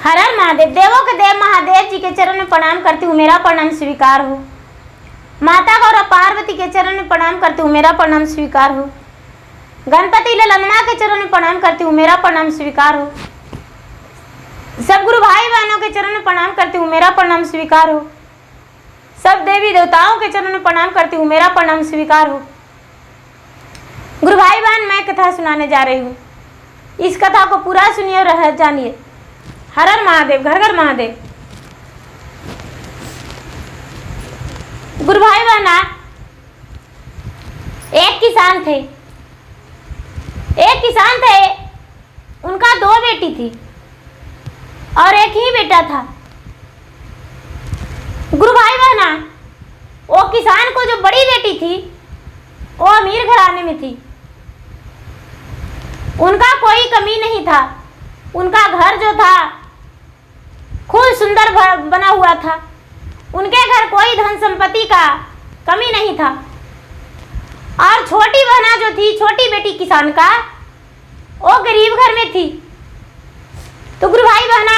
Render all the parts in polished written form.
हर हर महादेव। देवों के देव महादेव जी के चरण में प्रणाम करती हूँ, मेरा प्रणाम स्वीकार हो। माता गौरा पार्वती के चरण में प्रणाम करती हूँ, मेरा प्रणाम स्वीकार हो। गणपति ललनमा के चरण में प्रणाम करती हूँ, मेरा प्रणाम स्वीकार हो। सब गुरु भाई बहनों के चरण में प्रणाम करती हूँ, मेरा प्रणाम स्वीकार हो। सब देवी देवताओं के चरण में प्रणाम करती हूँ, मेरा प्रणाम स्वीकार हो। गुरु भाई बहन, मैं कथा सुनाने जा रही हूँ, इस कथा को पूरा सुनिए और जानिए। हर हर महादेव, घर घर महादेव। गुरु भाई बहना, एक किसान थे, उनका 2 बेटी थी और एक ही बेटा था। गुरु भाई बहना, वो किसान को जो बड़ी बेटी थी वो अमीर घराने में थी। उनका कोई कमी नहीं था, उनका घर जो था खूब सुंदर बना हुआ था। उनके घर कोई धन संपत्ति का कमी नहीं था। और छोटी बहना जो थी, छोटी बेटी किसान का, वो गरीब घर में थी। तो गुरु भाई बहना,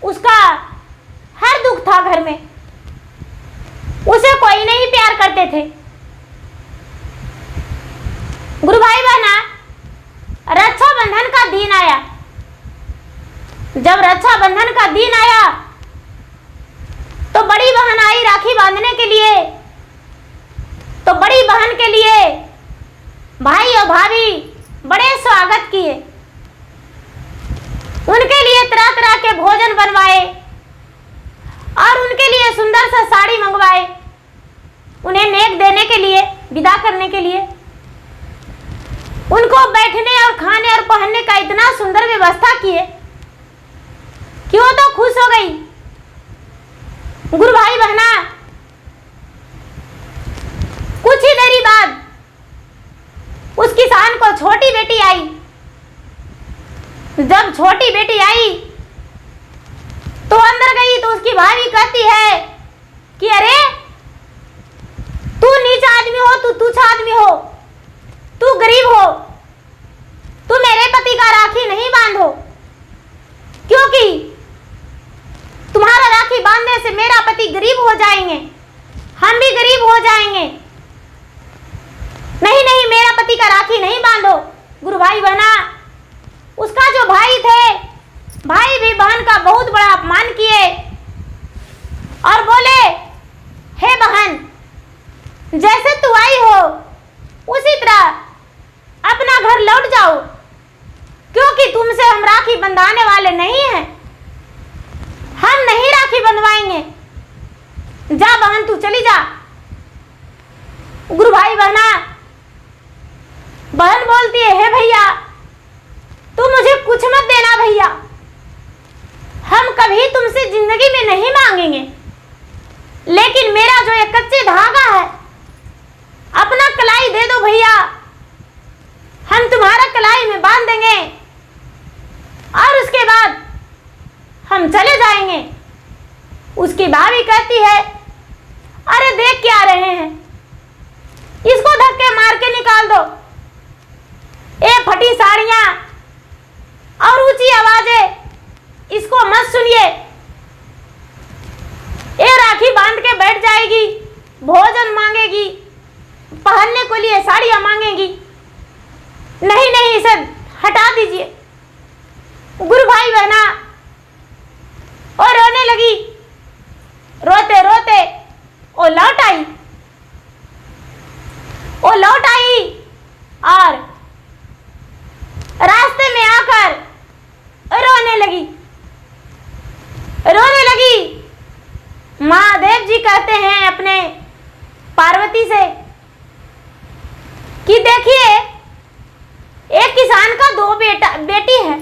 उसका हर दुख था घर में, उसे कोई नहीं प्यार करते थे। गुरु भाई बहना, रक्षाबंधन का दिन आया। जब रक्षाबंधन का दिन आया तो बड़ी बहन आई राखी बांधने के लिए। तो बड़ी बहन के लिए भाई और भाभी बड़े स्वागत किए, उनके लिए तरह तरह के भोजन बनवाए और उनके लिए सुंदर सा साड़ी मंगवाए, उन्हें नेक देने के लिए, विदा करने के लिए। उनको बैठने और खाने और पहनने का इतना सुंदर व्यवस्था किए कि वो तो खुश हो गई। गुरु भाई बहना, कुछ ही देरी बाद उस किसान को छोटी बेटी आई। जब छोटी बेटी आई तो अंदर गई तो उसकी भाभी कहती है कि अरे तू नीच आदमी हो, तू तुच्छ आदमी हो, तू गरीब हो, तू मेरे पति का राखी नहीं बांधो, क्योंकि तुम्हारा राखी बांधने से मेरा पति गरीब हो जाएंगे, हम भी गरीब हो जाएंगे। नहीं नहीं, मेरा पति का राखी नहीं बांधो। गुरु भाई बहना, उसका जो भाई थे, भाई भी बहन का बहुत बड़ा अपमान किए और बोले, हे बहन, जैसे तू आई हो उसी तरह अपना घर लौट जाओ, क्योंकि तुमसे हम राखी बंधाने वाले नहीं हैं, हम नहीं राखी बंधवाएंगे। जा बहन, तू चली जा। गुरु भाई बहना, बहन बोलती है, हे भैया, तू मुझे कुछ मत देना भैया, हम कभी तुमसे जिंदगी में नहीं मांगेंगे, लेकिन मेरा जो एक कच्चे धागा है, अपना कलाई दे दो भैया, हम तुम्हारा कलाई में बांध देंगे और उसके बाद हम चले जाएंगे। उसकी भाभी कहती है, अरे देख क्या रहे हैं, इसको धक्के मार के निकाल दो। ये फटी साड़ियां और ऊंची आवाजें, इसको मत सुनिए। ये राखी बांध के बैठ जाएगी, भोजन मांगेगी, पहनने को लिए साड़ियां मांगेगी। नहीं नहीं, इसे हटा दीजिए। गुरु भाई बहना, और रोने लगी। रोते रोते वो लौट आई और रास्ते में आकर रोने लगी। महादेव जी कहते हैं अपने पार्वती से कि देखिए, एक किसान का 2 बेटी है,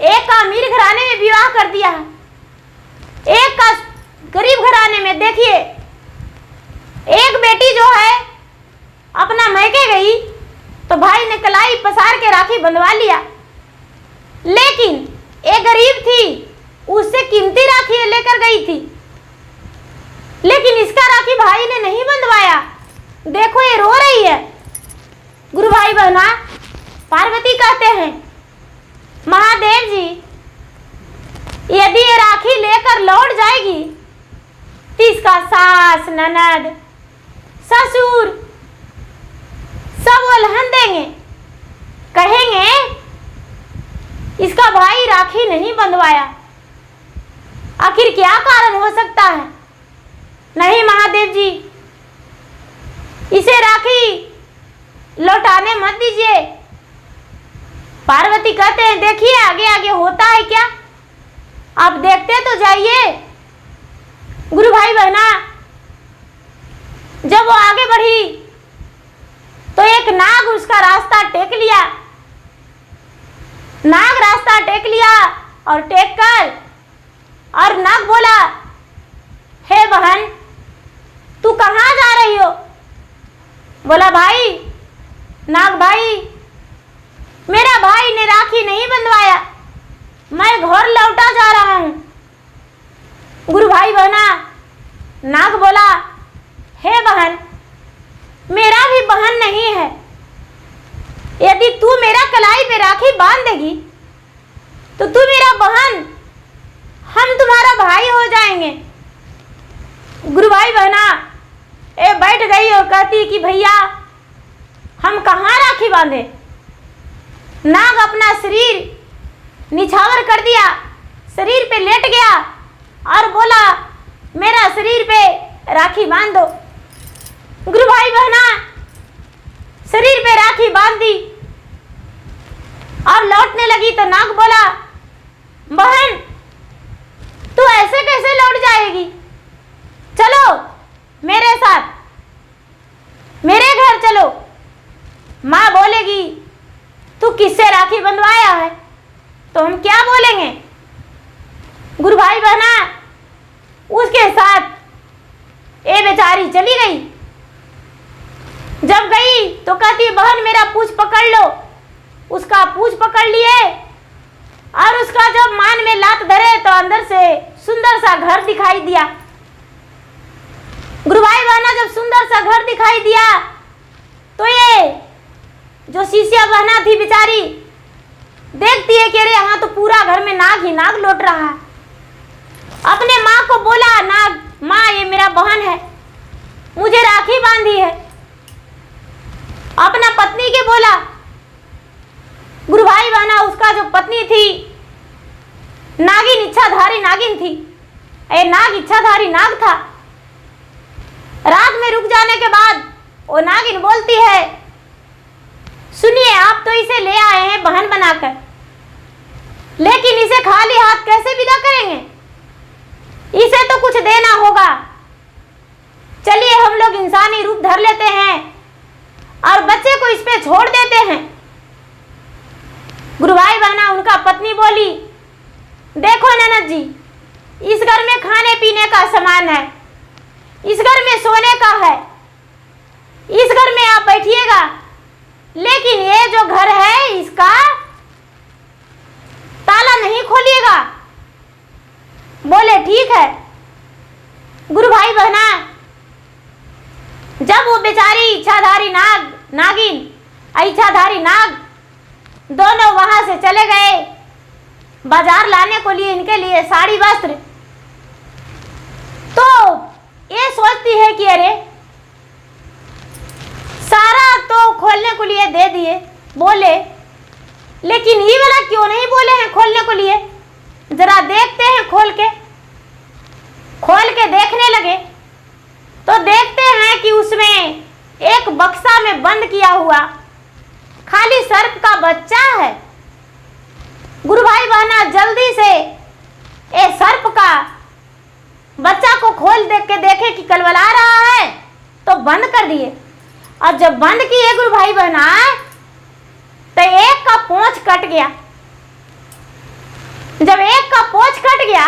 एक का अमीर घराने में विवाह कर दिया है, एक का गरीब घराने में। देखिए, एक बेटी जो है अपना मैके गई तो भाई ने कलाई पसार के राखी बंधवा लिया, लेकिन एक गरीब थी, उससे कीमती राखी लेकर गई थी, लेकिन इसका राखी भाई ने नहीं बंधवाया। देखो ये रो रही है। गुरु भाई बहना, पार्वती कहते हैं, महादेव जी, ये राखी लेकर लौट जाएगी तो इसका सास, ननद, ससुर सब उल्हन देंगे, कहेंगे इसका भाई राखी नहीं बंधवाया। आखिर क्या कारण हो सकता है? नहीं महादेव जी, इसे राखी लौटाने मत दीजिए। पार्वती कहते हैं देखिए आगे आगे होता है क्या, आप देखते तो जाइए। गुरु भाई बहना, जब वो आगे बढ़ी तो एक नाग उसका रास्ता टेक लिया। नाग रास्ता टेक लिया और टेक कर और नाग बोला, हे बहन तू कहाँ जा रही हो? बोला भाई, नाग भाई, मेरा भाई ने राखी नहीं बंधवाया, मैं घर लौटा जा रहा हूं। गुरु भाई बहना, नाग बोला, हे बहन, मेरा भी बहन नहीं है, यदि तू मेरा कलाई पे राखी बांध देगी तो तू मेरा बहन, हम तुम्हारा भाई हो जाएंगे। गुरु भाई बहना ए बैठ गई और कहती कि भैया हम कहाँ राखी बांधे। नाग अपना शरीर निछावर कर दिया, शरीर पे लेट गया और बोला मेरा शरीर पे राखी बांध दो। गुरु भाई बहना शरीर पे राखी बांध दी और लौटने लगी तो नाग बोला, बहन तू ऐसे कैसे लौट जाएगी, चलो मेरे साथ, मेरे घर चलो। माँ बोलेगी तू किससे राखी बंधवाया है, तो हम क्या बोलेंगे। गुरु भाई बहना उसके साथ ये बेचारी चली गई। जब गई तो कहती बहन मेरा पूंछ पकड़ लो। उसका पूंछ पकड़ लिए और उसका जब मान में लात धरे तो अंदर से सुंदर सा घर दिखाई दिया। गुरु भाई बहना जब सुंदर सा घर दिखाई दिया तो ये जो शिष्या बहना थी बेचारी देखती है कि अरे यहाँ तो पूरा घर में नाग ही नाग लौट रहा है। अपने माँ को बोला, नाग माँ ये मेरा बहन है, मुझे राखी बांधी है। अपना पत्नी के बोला। गुरु भाई बहना उसका जो पत्नी थी नागिन, इच्छाधारी नागिन थी, ए नाग इच्छाधारी नाग था। रात में रुक जाने के बाद वो नागिन बोलती है, सुनिए आप तो इसे ले आए हैं बहन बनाकर, लेकिन इसे खाली हाथ कैसे विदा करेंगे, इसे तो कुछ देना होगा। चलिए हम लोग इंसानी रूप धर लेते हैं और बच्चे को इस पे छोड़ देते हैं। गुरु भाई बहना उनका पत्नी बोली, देखो ननद जी, इस घर में खाने पीने का सामान है, इस घर में सोने का है, इस घर में आप बैठिएगा, लेकिन ये जो घर है इसका ताला नहीं खोलिएगा। बोले ठीक है। गुरु भाई बहना जब वो बेचारी इच्छाधारी नागिन इच्छाधारी नाग दोनों वहां से चले गए बाजार लाने को लिए इनके लिए साड़ी वस्त्र, तो ये सोचती है कि अरे सारा तो खोलने को लिए दे दिए बोले, लेकिन ये वाला क्यों नहीं बोले हैं खोलने को लिए, जरा देखते हैं। खोल के देखने लगे तो देखते हैं कि उसमें एक बक्सा में बंद किया हुआ खाली सर्प का बच्चा है। गुरु भाई बहना जल्दी से ए सर्प का बच्चा को खोल देख के देखे कि कलवला रहा है तो बंद कर दिए। और जब बंद किए गुरु भाई बहना तो एक का पूंछ कट गया। जब एक का पूंछ कट गया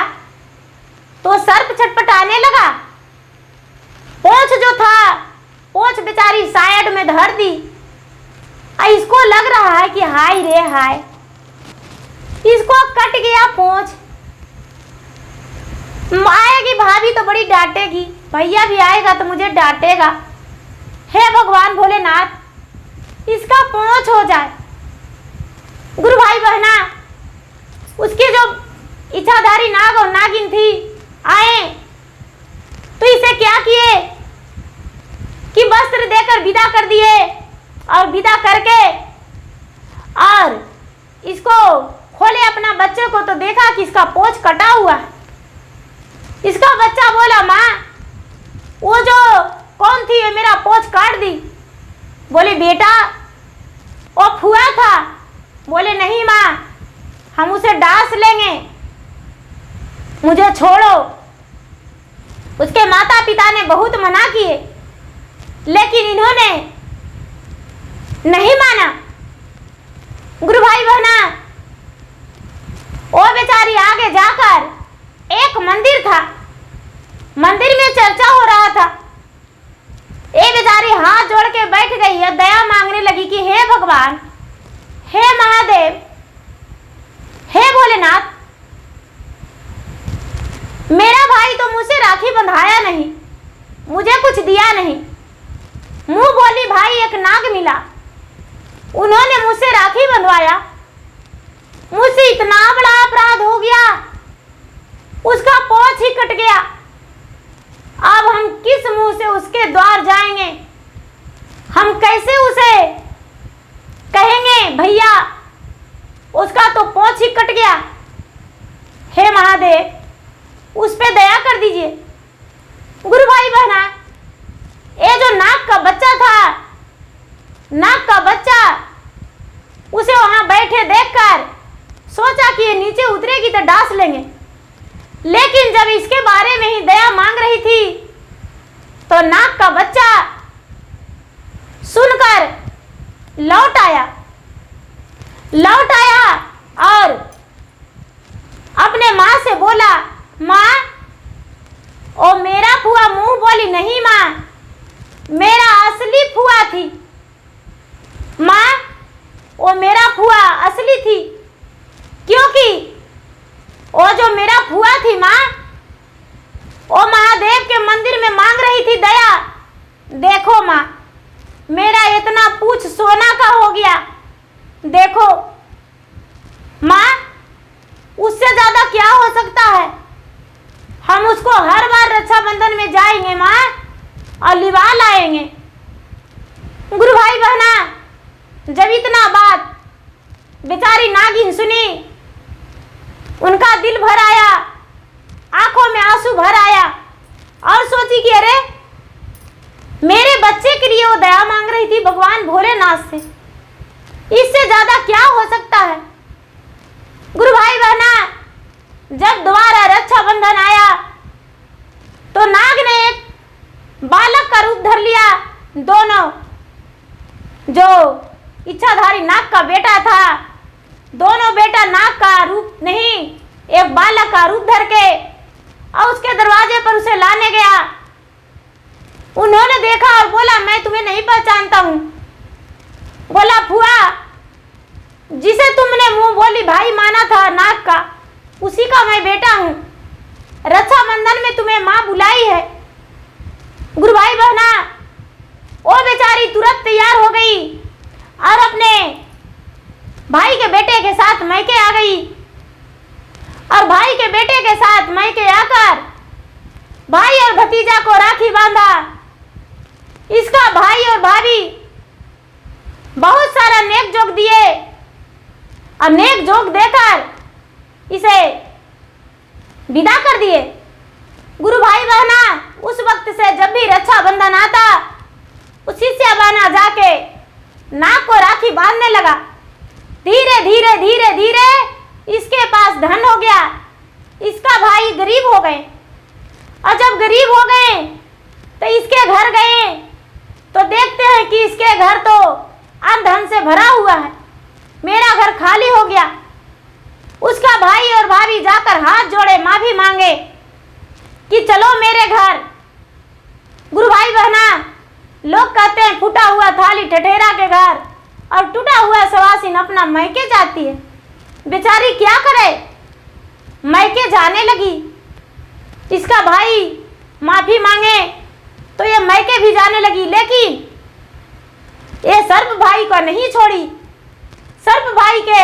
तो सर्प छटपटाने लगा। पूंछ जो था पूंछ बेचारी साइड में धर दी। इसको लग रहा है कि हाय रे हाय, इसको कट गया पूंछ। आएगी भाभी तो बड़ी डांटेगी, भैया भी आएगा तो मुझे डांटेगा। हे भगवान भोलेनाथ, इसका पूंछ हो जाए। गुरु भाई बहना उसके जो इच्छाधारी नाग नाग और नागिन थी आए तो इसे क्या किए कि वस्त्र देकर विदा कर दिए और विदा करके और इसको खोले अपना बच्चे को तो देखा कि इसका पोंछ कटा हुआ है। इसका बच्चा बोला माँ वो जो कौन थी ये मेरा पोंछ काट दी। बोली बेटा वो फुआ था। बोले नहीं माँ हम उसे डांस लेंगे, मुझे छोड़ो। उसके माता पिता ने बहुत मना किए लेकिन इन्होंने नहीं माना। गुरु भाई बहना वो बेचारी आगे जाकर एक मंदिर था, मंदिर में चर्चा हो रहा था। ये बेचारी हाथ जोड़ के बैठ गई है, दया मांगने लगी कि हे भगवान, हे महादेव, हे भोलेनाथ, मेरा भाई तो मुझसे राखी बंधाया नहीं, मुझे कुछ दिया नहीं। मुंह बोली भाई एक नाग मिला, उन्होंने मुझसे राखी बंधवाया, मुझसे इतना बड़ा अपराध हो गया, उसका पोंछ ही कट गया। अब हम किस मुंह से उसके द्वार जाएंगे? हम कैसे उसे कहेंगे भैया उसका तो पोंछ ही कट गया। हे महादेव उस पे दया कर दीजिए। गुरु भाई बहना ये जो नाग का बच्चा था, नाग का बच्चा उसे वहां बैठे देखकर सोचा कि ये नीचे उतरेगी तो डांस लेंगे, लेकिन जब इसके बारे में ही दया मांग रही थी तो नाग का बच्चा सुनकर लौट आया और अपने माँ से बोला माँ ओ मेरा फुआ। मुंह बोली नहीं माँ मेरा असली फुआ थी। माँ वो मेरा फुआ असली थी क्योंकि वो जो मेरा फुआ थी माँ वो महादेव के मंदिर में मांग रही थी दया। देखो माँ मेरा इतना पूछ सोना का हो गया, देखो माँ उससे ज्यादा क्या हो सकता है। हम उसको हर बार रक्षाबंधन में जाएंगे माँ और लिवा लाएंगे। गुरु भाई बहना जब इतना बात बेचारी नागिन सुनी, उनका दिल भर आया, आंखों में आंसू भर आया और सोची कि अरे मेरे बच्चे के लिए वो दया मांग रही थी भगवान भोलेनाथ से, इससे ज्यादा क्या हो सकता है। गुरु भाई बहना जब दोबारा रक्षाबंधन आया तो नाग ने एक बालक का रूप धर लिया। दोनों जो इच्छाधारी नाग का बेटा था, दोनों बेटा नाग का रूप नहीं एक बालक का रूप धर के और उसके दरवाजे पर उसे लाने गया। उन्होंने देखा और बोला मैं तुम्हें नहीं पहचानता हूं। बोला फुआ जिसे तुमने मुंह बोली भाई माना था नाग का, उसी का मैं बेटा हूं। रक्षाबंधन में तुम्हें मां बुलाई है। गुरु भाई बहना वो बेचारी तुरंत तैयार हो गई और अपने भाई के बेटे के साथ मैके आ गई और भाई के बेटे के साथ मैके आकर भाई और भतीजा को राखी बांधा। इसका भाई और भाभी बहुत सारा नेक जोग दिए और नेक जोग देकर इसे विदा कर दिए। गुरु भाई बहना उस वक्त से जब भी रक्षाबंधन आता उसी से बहना जाके नाक को राखी बांधने लगा। धीरे धीरे धीरे धीरे इसके पास धन हो गया, इसका भाई गरीब हो गए और जब गरीब हो गए तो इसके घर गए तो देखते हैं कि इसके घर तो अन्न धन से भरा हुआ है, मेरा घर खाली हो गया। उसका भाई और भाभी जाकर हाथ जोड़े माफी मांगे कि चलो मेरे घर। गुरु भाई बहना लोग कहते हैं फूटा हुआ थाली ठठेरा के घर और टूटा हुआ सवासिन अपना मैके जाती है। बेचारी क्या करे, मैके जाने लगी। इसका भाई माफी मांगे तो ये मैके भी जाने लगी, लेकिन ये सर्प भाई को नहीं छोड़ी। सर्प भाई के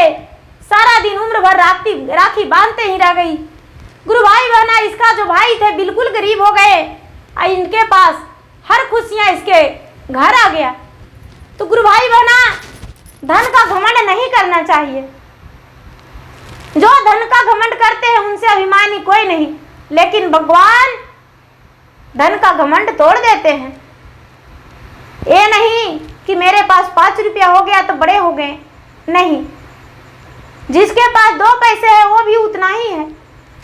सारा दिन उम्र भर राखी बांधते ही रह गई। गुरु भाई बहना, इसका जो भाई थे बिल्कुल गरीब हो गए और इनके पास हर खुशियां इसके घर आ गया। तो गुरु भाई बहना, धन का घमंड नहीं करना चाहिए। जो धन का घमंड करते हैं उनसे अभिमानी कोई नहीं, लेकिन भगवान धन का घमंड तोड़ देते हैं। ये नहीं कि मेरे पास 5 रुपया हो गया तो बड़े हो गए, नहीं। जिसके पास 2 पैसे है वो भी उतना ही है,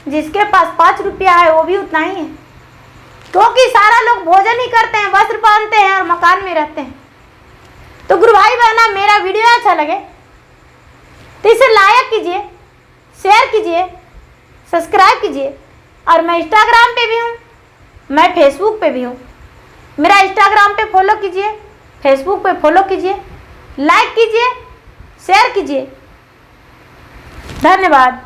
जिसके पास 5 रुपया है वो भी उतना ही है, क्योंकि सारा लोग भोजन ही करते हैं, वस्त्र पहनते हैं और मकान में रहते हैं। तो गुरु भाई बहना, मेरा वीडियो अच्छा लगे तो इसे लाइक कीजिए, शेयर कीजिए, सब्सक्राइब कीजिए। और मैं इंस्टाग्राम पे भी हूँ, मैं फेसबुक पे भी हूँ। मेरा इंस्टाग्राम पे फॉलो कीजिए, फेसबुक पे फॉलो कीजिए, लाइक कीजिए, शेयर कीजिए। धन्यवाद।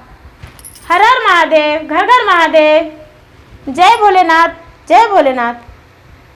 हर हर महादेव, घर घर महादेव। जय भोलेनाथ, जय भोलेनाथ।